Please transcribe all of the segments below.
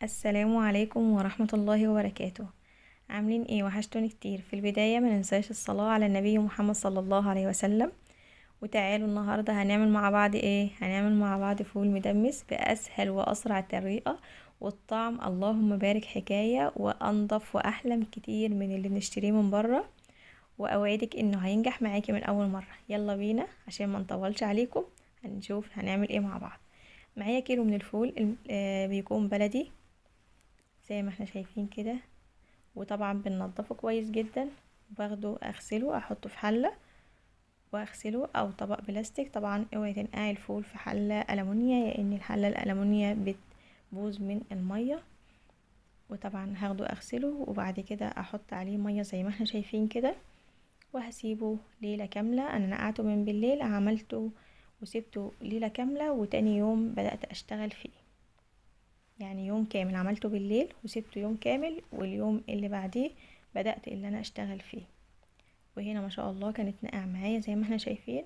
السلام عليكم ورحمة الله وبركاته. عاملين ايه؟ وحشتوني كتير. في البداية ما ننساش الصلاة على النبي محمد صلى الله عليه وسلم. وتعالوا النهاردة هنعمل مع بعض ايه؟ هنعمل مع بعض فول مدمس بأسهل وأسرع طريقة، والطعم اللهم بارك حكاية وأنضف وأحلى كتير من اللي بنشتريه من بره. وأوعدك انه هينجح معاكي من أول مرة. يلا بينا عشان ما نطولش عليكم. هنشوف هنعمل ايه مع بعض. معايا كيلو من الفول بيكون بلدي زي ما احنا شايفين كده. وطبعا بننضفه كويس جدا. باخده اغسله احطه في حلة واغسله او طبق بلاستيك. طبعا اوعي تنقعي الفول في حلة ألمونيا لان الحلة الألمونيا بتبوظ من المية. وطبعا هاخده اغسله وبعد كده احط عليه مية زي ما احنا شايفين كده، وهسيبه ليلة كاملة. انا نقعته من بالليل، عملته وسبته ليلة كاملة وتاني يوم بدأت اشتغل فيه. يعني يوم كامل عملته بالليل وسبته يوم كامل، واليوم اللي بعديه بدأت اللي انا اشتغل فيه. وهنا ما شاء الله كانت ناقعة معايا زي ما احنا شايفين.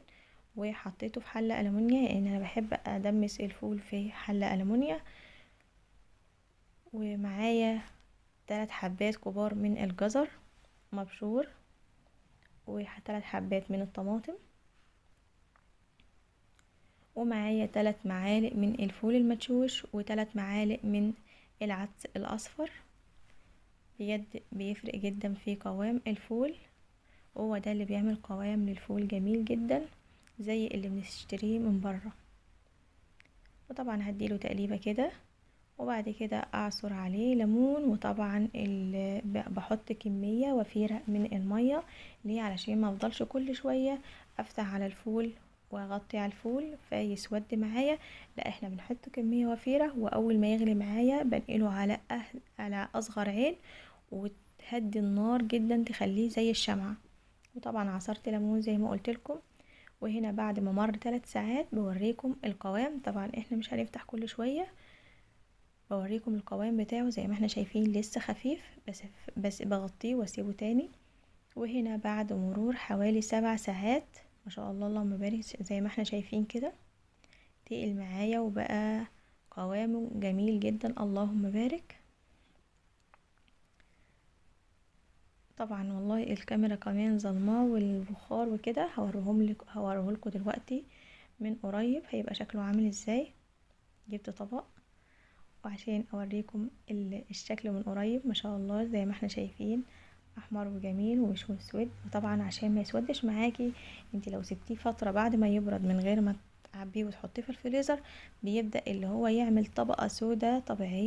وحطيته في حلة ألمونيا لان انا بحب ادمس الفول في حلة ألمونيا. ومعايا 3 حبات كبار من الجزر مبشور، و3 حبات من الطماطم، ومعايا 3 معالق من الفول المدشوش، و3 معالق من العدس الأصفر. بجد بيفرق جدا في قوام الفول، هو ده اللي بيعمل قوام للفول جميل جدا زي اللي بنشتريه من بره. وطبعا هديله تقليبه كده، وبعد كده اعصر عليه ليمون. وطبعا بحط كميه وفيره من الميه ليه؟ علشان ما افضلش كل شويه افتح على الفول واغطي على الفول فيسود معايا. لا، احنا بنحط كميه وفيره، واول ما يغلي معايا بنقله على على اصغر عين، وتهدي النار جدا تخليه زي الشمعة. وطبعا عصرت ليمون زي ما قلت لكم. وهنا بعد ما مر 3 ساعات بوريكم القوام. طبعا احنا مش هنفتح كل شوية. بوريكم القوام بتاعه زي ما احنا شايفين لسه خفيف، بس بغطيه واسيبه تاني. وهنا بعد مرور حوالي 7 ساعات ما شاء الله اللهم بارك زي ما احنا شايفين كده تقل معايا وبقى قوامه جميل جدا اللهم بارك. طبعا والله الكاميرا كمان ظلماه والبخار وكده، هوريهولكوا دلوقتي من قريب هيبقى شكله عامل ازاي. جبت طبق وعشان اوريكم الشكل من قريب ما شاء الله زي ما احنا شايفين احمر وجميل ومش مسود. وطبعا عشان ما يسودش معاكي، انت لو سبتيه فترة بعد ما يبرد من غير ما تعبيه وتحطيه في الفريزر بيبدأ اللي هو يعمل طبقة سودة طبيعية